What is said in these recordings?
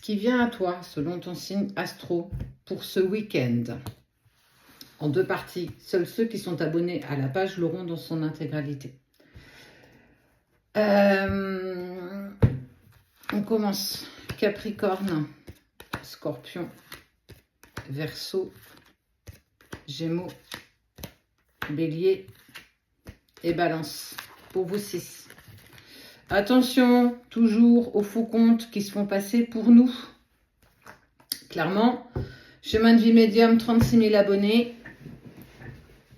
qui vient à toi, selon ton signe astro, pour ce week-end. En 2 parties. Seuls ceux qui sont abonnés à la page l'auront dans son intégralité. On commence. Capricorne, Scorpion, Verseau, Gémeaux, Bélier et Balance. Pour vous 6. Attention, toujours aux faux comptes qui se font passer pour nous. Clairement, chemin de vie médium, 36 000 abonnés.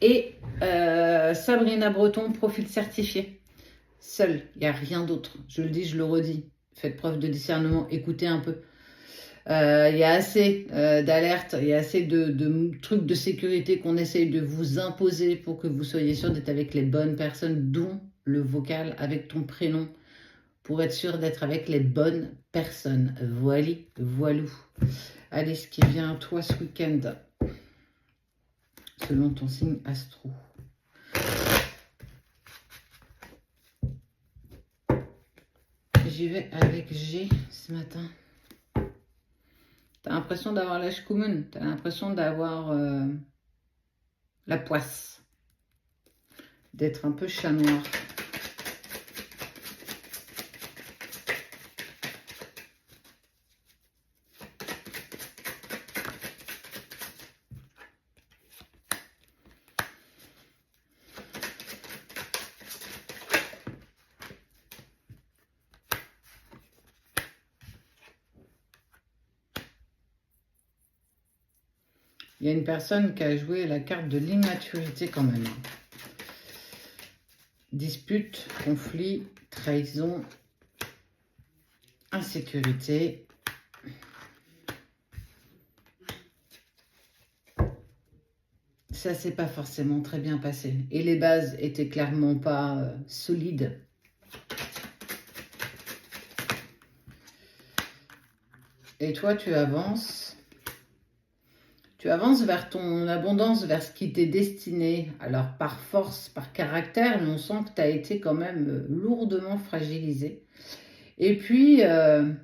Et Sabrina Breton, profil certifié. Seul, il n'y a rien d'autre. Je le dis, je le redis. Faites preuve de discernement, écoutez un peu. Il y a assez d'alertes, il y a assez de trucs de sécurité qu'on essaye de vous imposer pour que vous soyez sûr d'être avec les bonnes personnes, dont le vocal avec ton prénom, pour être sûr d'être avec les bonnes personnes. Voili, voilou. Allez, ce qui vient à toi ce week-end, selon ton signe astro. J'y vais avec G ce matin. T'as l'impression d'avoir la shkumun, t'as l'impression d'avoir la poisse, d'être un peu chat noir. Il y a une personne qui a joué la carte de l'immaturité quand même. Dispute, conflit, trahison, insécurité. Ça s'est pas forcément très bien passé. Et les bases étaient clairement pas solides. Et toi, tu avances. Tu avances vers ton abondance, vers ce qui t'est destiné. Alors, par force, par caractère, mais on sent que tu as été quand même lourdement fragilisé. Et puis, il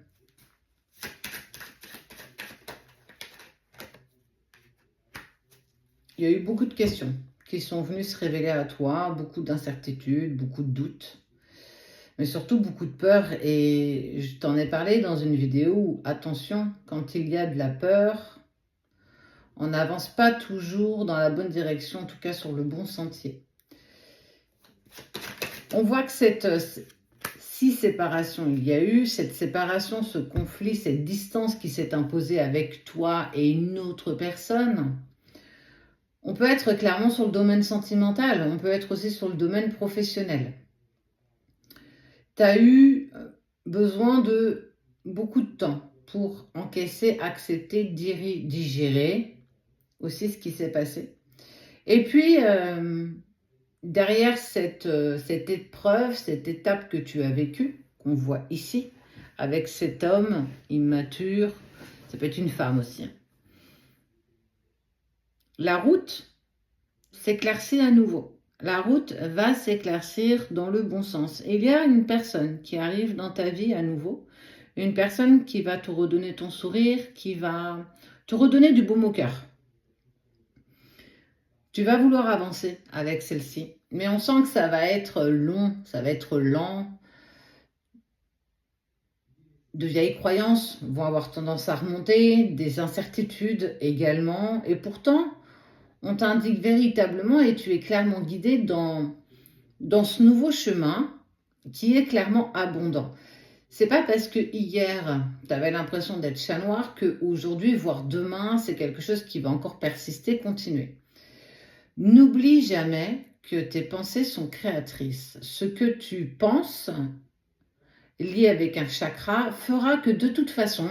y a eu beaucoup de questions qui sont venues se révéler à toi, beaucoup d'incertitudes, beaucoup de doutes, mais surtout beaucoup de peur. Et je t'en ai parlé dans une vidéo où, attention, quand il y a de la peur, on n'avance pas toujours dans la bonne direction, en tout cas sur le bon sentier. On voit que si séparation il y a eu, cette séparation, ce conflit, cette distance qui s'est imposée avec toi et une autre personne, on peut être clairement sur le domaine sentimental, on peut être aussi sur le domaine professionnel. Tu as eu besoin de beaucoup de temps pour encaisser, accepter, digérer aussi ce qui s'est passé. Et puis, derrière cette épreuve, cette étape que tu as vécue, qu'on voit ici, avec cet homme immature, ça peut être une femme aussi. La route s'éclaircit à nouveau. La route va s'éclaircir dans le bon sens. Et il y a une personne qui arrive dans ta vie à nouveau, une personne qui va te redonner ton sourire, qui va te redonner du baume au cœur. Tu vas vouloir avancer avec celle-ci, mais on sent que ça va être long, ça va être lent. De vieilles croyances vont avoir tendance à remonter, des incertitudes également, et pourtant, on t'indique véritablement et tu es clairement guidé dans ce nouveau chemin qui est clairement abondant. C'est pas parce que hier, tu avais l'impression d'être chat noir qu'aujourd'hui, voire demain, c'est quelque chose qui va encore persister, continuer. N'oublie jamais que tes pensées sont créatrices. Ce que tu penses, lié avec un chakra, fera que de toute façon,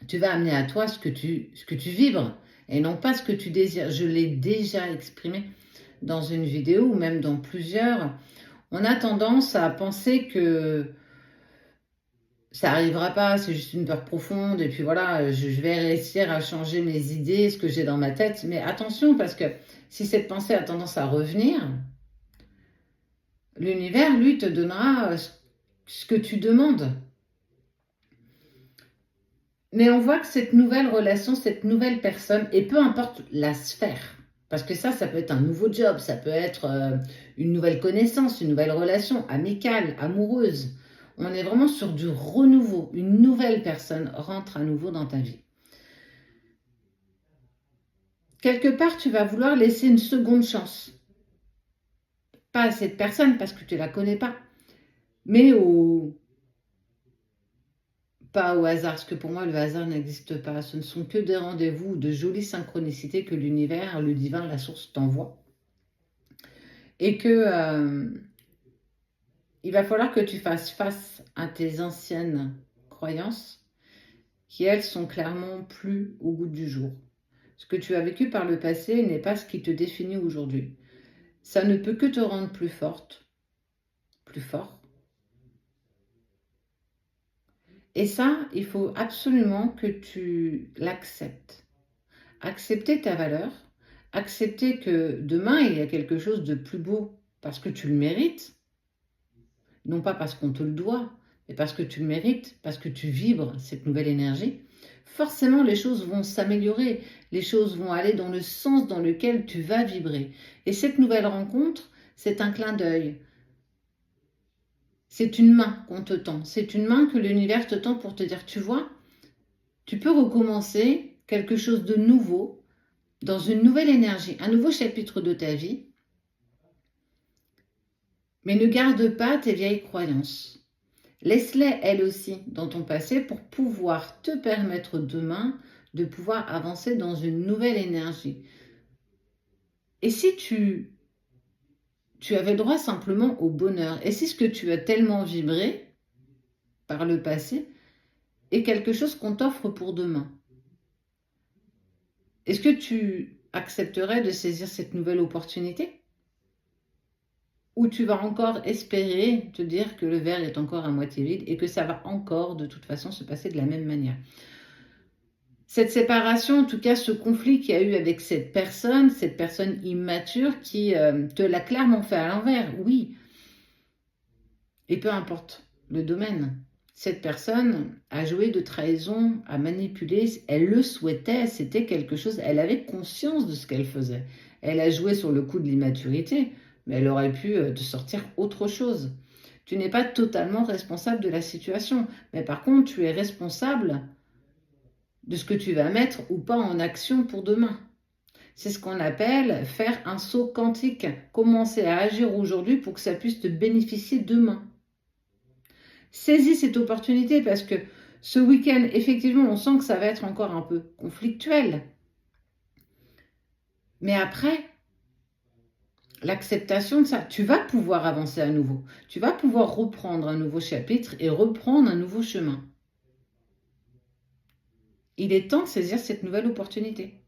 tu vas amener à toi ce que tu vibres et non pas ce que tu désires. Je l'ai déjà exprimé dans une vidéo ou même dans plusieurs. On a tendance à penser que ça n'arrivera pas, c'est juste une peur profonde, et puis voilà, je vais réussir à changer mes idées, ce que j'ai dans ma tête. Mais attention, parce que si cette pensée a tendance à revenir, l'univers, lui, te donnera ce que tu demandes. Mais on voit que cette nouvelle relation, cette nouvelle personne, et peu importe la sphère, parce que ça peut être un nouveau job, ça peut être une nouvelle connaissance, une nouvelle relation amicale, amoureuse. On est vraiment sur du renouveau. Une nouvelle personne rentre à nouveau dans ta vie. Quelque part, tu vas vouloir laisser une seconde chance. Pas à cette personne parce que tu ne la connais pas, mais pas au hasard, parce que pour moi, le hasard n'existe pas. Ce ne sont que des rendez-vous, de jolies synchronicités que l'univers, le divin, la source t'envoie. Et que il va falloir que tu fasses face à tes anciennes croyances qui, elles, sont clairement plus au goût du jour. Ce que tu as vécu par le passé n'est pas ce qui te définit aujourd'hui. Ça ne peut que te rendre plus forte, plus fort. Et ça, il faut absolument que tu l'acceptes. Accepter ta valeur, accepter que demain, il y a quelque chose de plus beau parce que tu le mérites, non pas parce qu'on te le doit, mais parce que tu le mérites, parce que tu vibres cette nouvelle énergie. Forcément, les choses vont s'améliorer, les choses vont aller dans le sens dans lequel tu vas vibrer. Et cette nouvelle rencontre, c'est un clin d'œil. C'est une main qu'on te tend, c'est une main que l'univers te tend pour te dire, tu vois, tu peux recommencer quelque chose de nouveau, dans une nouvelle énergie, un nouveau chapitre de ta vie, mais ne garde pas tes vieilles croyances. Laisse-les, elles aussi, dans ton passé pour pouvoir te permettre demain de pouvoir avancer dans une nouvelle énergie. Et si tu avais droit simplement au bonheur, et si ce que tu as tellement vibré par le passé est quelque chose qu'on t'offre pour demain, est-ce que tu accepterais de saisir cette nouvelle opportunité? Ou tu vas encore espérer te dire que le verre est encore à moitié vide et que ça va encore de toute façon se passer de la même manière? Cette séparation, en tout cas ce conflit qu'il y a eu avec cette personne immature qui te l'a clairement fait à l'envers, oui. Et peu importe le domaine, cette personne a joué de trahison, a manipulé, elle le souhaitait, c'était quelque chose, elle avait conscience de ce qu'elle faisait. Elle a joué sur le coup de l'immaturité, mais elle aurait pu te sortir autre chose. Tu n'es pas totalement responsable de la situation, mais par contre, tu es responsable de ce que tu vas mettre ou pas en action pour demain. C'est ce qu'on appelle faire un saut quantique, commencer à agir aujourd'hui pour que ça puisse te bénéficier demain. Saisis cette opportunité parce que ce week-end, effectivement, on sent que ça va être encore un peu conflictuel. Mais après, l'acceptation de ça, tu vas pouvoir avancer à nouveau. Tu vas pouvoir reprendre un nouveau chapitre et reprendre un nouveau chemin. Il est temps de saisir cette nouvelle opportunité.